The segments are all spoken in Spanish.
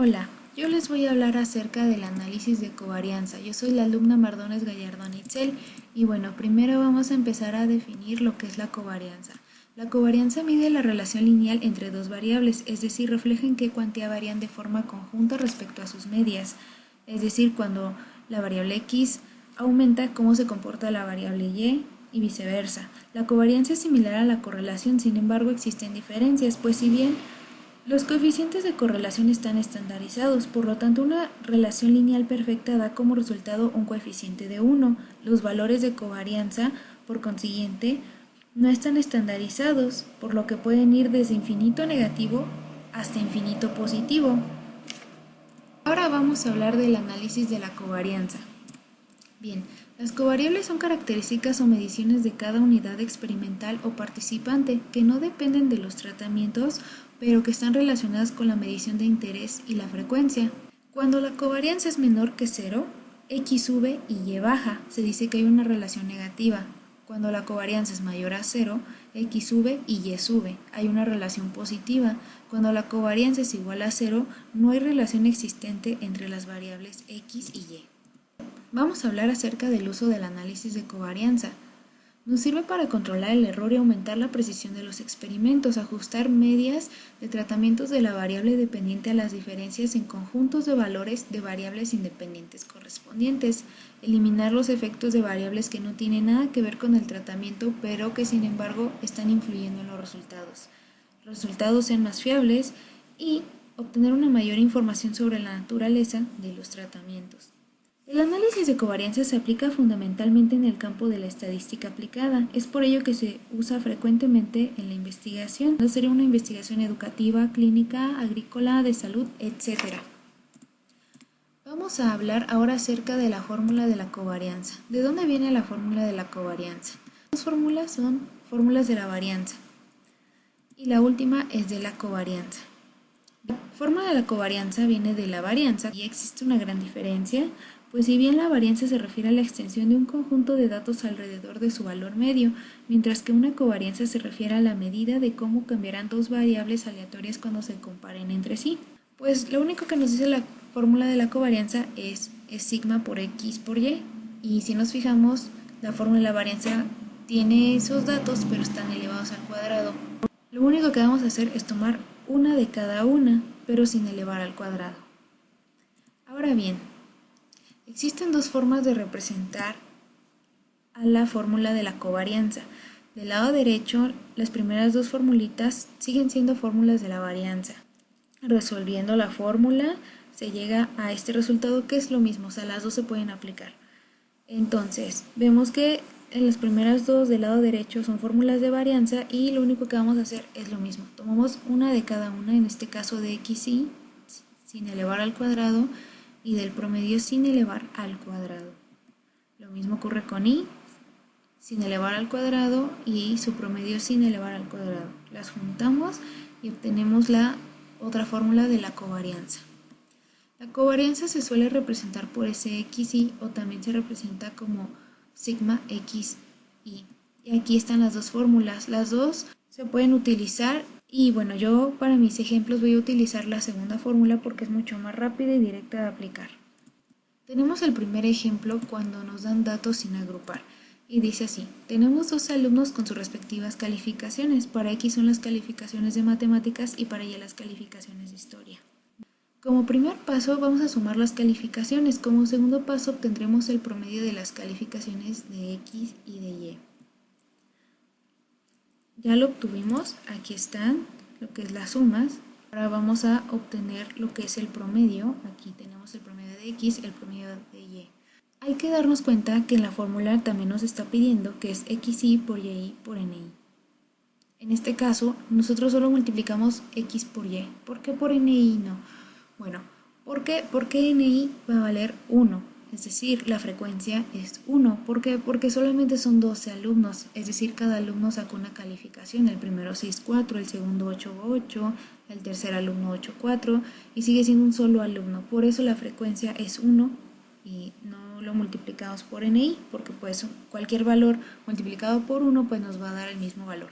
Hola, yo les voy a hablar acerca del análisis de covarianza. Yo soy la alumna Mardones Gallardón Itzel y bueno, primero vamos a empezar a definir lo que es la covarianza. La covarianza mide la relación lineal entre dos variables, es decir, refleja en qué cuantía varían de forma conjunta respecto a sus medias. Es decir, cuando la variable x aumenta, cómo se comporta la variable y viceversa. La covarianza es similar a la correlación, sin embargo existen diferencias, pues si bien los coeficientes de correlación están estandarizados, por lo tanto una relación lineal perfecta da como resultado un coeficiente de 1. Los valores de covarianza, por consiguiente, no están estandarizados, por lo que pueden ir desde infinito negativo hasta infinito positivo. Ahora vamos a hablar del análisis de la covarianza. Bien, las covariables son características o mediciones de cada unidad experimental o participante que no dependen de los tratamientos, pero que están relacionadas con la medición de interés y la frecuencia. Cuando la covarianza es menor que 0, X sube y Y baja, se dice que hay una relación negativa. Cuando la covarianza es mayor a 0, X sube y Y sube, hay una relación positiva. Cuando la covarianza es igual a 0, no hay relación existente entre las variables X y Y. Vamos a hablar acerca del uso del análisis de covarianza. Nos sirve para controlar el error y aumentar la precisión de los experimentos, ajustar medias de tratamientos de la variable dependiente a las diferencias en conjuntos de valores de variables independientes correspondientes, eliminar los efectos de variables que no tienen nada que ver con el tratamiento, pero que sin embargo están influyendo en los resultados. Los resultados sean más fiables y obtener una mayor información sobre la naturaleza de los tratamientos. El análisis de covarianza se aplica fundamentalmente en el campo de la estadística aplicada. Es por ello que se usa frecuentemente en la investigación. Sería una investigación educativa, clínica, agrícola, de salud, etc. Vamos a hablar ahora acerca de la fórmula de la covarianza. ¿De dónde viene la fórmula de la covarianza? Las fórmulas son fórmulas de la varianza y la última es de la covarianza. La fórmula de la covarianza viene de la varianza y existe una gran diferencia, pues si bien la varianza se refiere a la extensión de un conjunto de datos alrededor de su valor medio, mientras que una covarianza se refiere a la medida de cómo cambiarán dos variables aleatorias cuando se comparen entre sí. Pues lo único que nos dice la fórmula de la covarianza es sigma por x por y, y si nos fijamos, la fórmula de la varianza tiene esos datos pero están elevados al cuadrado. Lo único que vamos a hacer es tomar una de cada una, pero sin elevar al cuadrado. Ahora bien, existen dos formas de representar a la fórmula de la covarianza. Del lado derecho, las primeras dos formulitas siguen siendo fórmulas de la varianza. Resolviendo la fórmula, se llega a este resultado que es lo mismo, o sea, las dos se pueden aplicar. Entonces, vemos que en las primeras dos del lado derecho son fórmulas de varianza y lo único que vamos a hacer es lo mismo. Tomamos una de cada una, en este caso de xy sin elevar al cuadrado y del promedio sin elevar al cuadrado. Lo mismo ocurre con y sin elevar al cuadrado y su promedio sin elevar al cuadrado. Las juntamos y obtenemos la otra fórmula de la covarianza. La covarianza se suele representar por ese xy o también se representa como sigma xy. Y aquí están las dos fórmulas. Las dos se pueden utilizar y bueno, yo para mis ejemplos voy a utilizar la segunda fórmula porque es mucho más rápida y directa de aplicar. Tenemos el primer ejemplo cuando nos dan datos sin agrupar. Y dice así, tenemos dos alumnos con sus respectivas calificaciones. Para X son las calificaciones de matemáticas y para Y las calificaciones de historia. Como primer paso vamos a sumar las calificaciones. Como segundo paso obtendremos el promedio de las calificaciones de X y de Y. Ya lo obtuvimos, aquí están lo que es las sumas. Ahora vamos a obtener lo que es el promedio. Aquí tenemos el promedio de X, el promedio de Y. Hay que darnos cuenta que en la fórmula también nos está pidiendo que es xy por y por ni. En este caso, nosotros solo multiplicamos x por y. ¿Por qué por ni no? Bueno, porque ni va a valer 1, es decir, la frecuencia es 1. ¿Por qué? Porque solamente son 12 alumnos, es decir, cada alumno sacó una calificación, el primero 6.4, el segundo 8.8, el tercer alumno 8.4 y sigue siendo un solo alumno. Por eso la frecuencia es 1 y no lo multiplicamos por ni, porque pues cualquier valor multiplicado por 1 pues nos va a dar el mismo valor.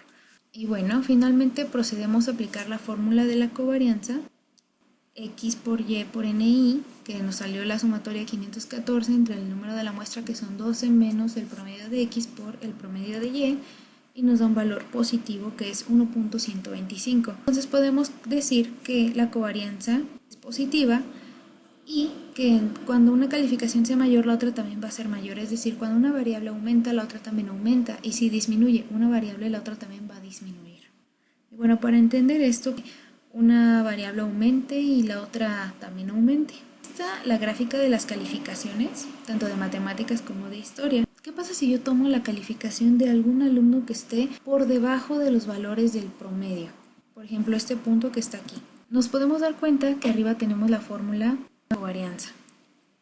Y bueno, finalmente procedemos a aplicar la fórmula de la covarianza x por y por ni, que nos salió la sumatoria 514 entre el número de la muestra, que son 12, menos el promedio de x por el promedio de y nos da un valor positivo, que es 1.125. Entonces podemos decir que la covarianza es positiva y que cuando una calificación sea mayor, la otra también va a ser mayor. Es decir, cuando una variable aumenta, la otra también aumenta. Y si disminuye una variable, la otra también va a disminuir. Y bueno, para entender esto, una variable aumente y la otra también aumente. Esta es la gráfica de las calificaciones, tanto de matemáticas como de historia. ¿Qué pasa si yo tomo la calificación de algún alumno que esté por debajo de los valores del promedio? Por ejemplo, este punto que está aquí. Nos podemos dar cuenta que arriba tenemos la fórmula de covarianza.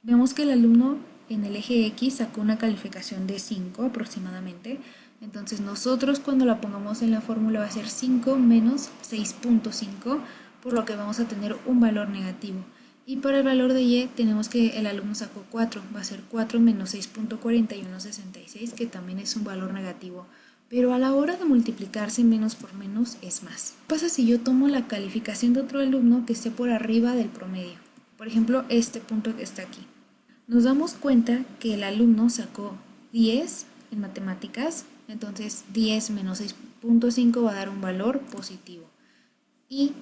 Vemos que el alumno en el eje X sacó una calificación de 5 aproximadamente. Entonces nosotros cuando la pongamos en la fórmula va a ser 5 menos 6.5, por lo que vamos a tener un valor negativo. Y para el valor de y tenemos que el alumno sacó 4, va a ser 4 menos 6.4166, que también es un valor negativo. Pero a la hora de multiplicarse menos por menos es más. ¿Qué pasa si yo tomo la calificación de otro alumno que esté por arriba del promedio? Por ejemplo, este punto que está aquí. Nos damos cuenta que el alumno sacó 10 en matemáticas, entonces 10 menos 6.5 va a dar un valor positivo. Y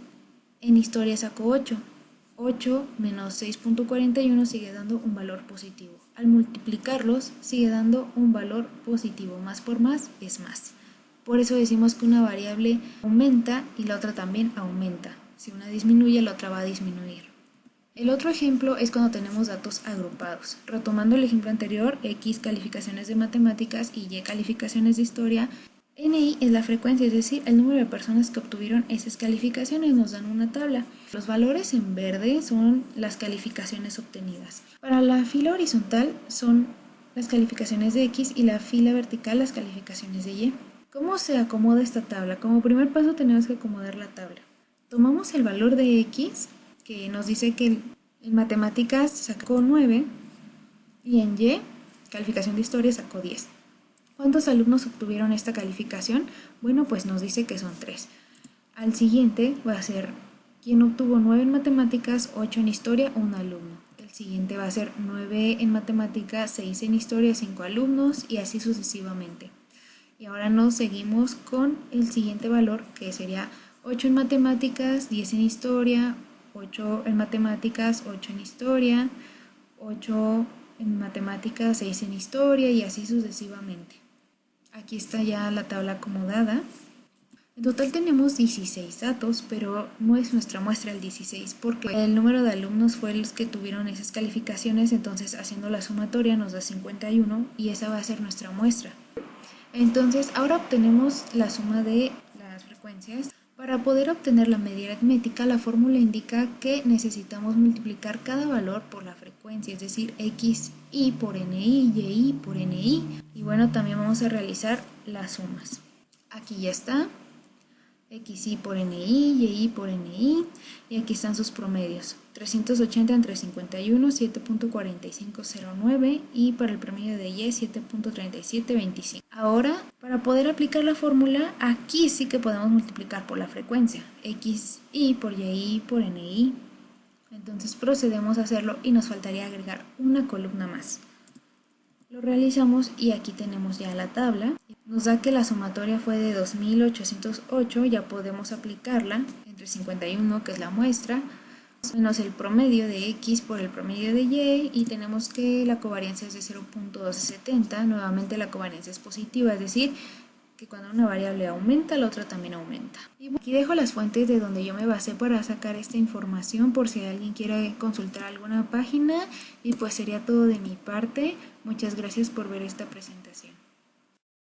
en historia sacó 8. 8 menos 6.41 sigue dando un valor positivo. Al multiplicarlos sigue dando un valor positivo. Más por más es más. Por eso decimos que una variable aumenta y la otra también aumenta. Si una disminuye, la otra va a disminuir. El otro ejemplo es cuando tenemos datos agrupados. Retomando el ejemplo anterior, X calificaciones de matemáticas y Y calificaciones de historia, NI es la frecuencia, es decir, el número de personas que obtuvieron esas calificaciones. Nos dan una tabla. Los valores en verde son las calificaciones obtenidas. Para la fila horizontal son las calificaciones de X y la fila vertical las calificaciones de Y. ¿Cómo se acomoda esta tabla? Como primer paso tenemos que acomodar la tabla. Tomamos el valor de X, que nos dice que en matemáticas sacó 9 y en Y, calificación de historia, sacó 10. ¿Cuántos alumnos obtuvieron esta calificación? Bueno, pues nos dice que son 3. Al siguiente va a ser quien obtuvo 9 en matemáticas, 8 en historia, un alumno. El siguiente va a ser 9 en matemáticas, 6 en historia, 5 alumnos y así sucesivamente. Y ahora nos seguimos con el siguiente valor, que sería 8 en matemáticas, 10 en historia, 8 en matemáticas, 8 en historia, 8 en matemáticas, 6 en historia y así sucesivamente. Aquí está ya la tabla acomodada. En total tenemos 16 datos, pero no es nuestra muestra el 16 porque el número de alumnos fue los que tuvieron esas calificaciones, entonces haciendo la sumatoria nos da 51 y esa va a ser nuestra muestra. Entonces ahora obtenemos la suma de las frecuencias. Para poder obtener la media aritmética, la fórmula indica que necesitamos multiplicar cada valor por la frecuencia, es decir, xi por ni, y por ni. Y bueno, también vamos a realizar las sumas. Aquí ya está, xi por ni, y por ni, y aquí están sus promedios. 380 entre 51, 7.4509 y para el promedio de y 7.3725. Ahora, para poder aplicar la fórmula, aquí sí que podemos multiplicar por la frecuencia, xi por y por ni. Entonces procedemos a hacerlo y nos faltaría agregar una columna más. Lo realizamos y aquí tenemos ya la tabla. Nos da que la sumatoria fue de 2808, ya podemos aplicarla entre 51, que es la muestra, menos el promedio de X por el promedio de Y, y tenemos que la covarianza es de 0.1270. Nuevamente la covarianza es positiva, es decir, que cuando una variable aumenta, la otra también aumenta. Y aquí dejo las fuentes de donde yo me basé para sacar esta información por si alguien quiere consultar alguna página, y pues sería todo de mi parte. Muchas gracias por ver esta presentación.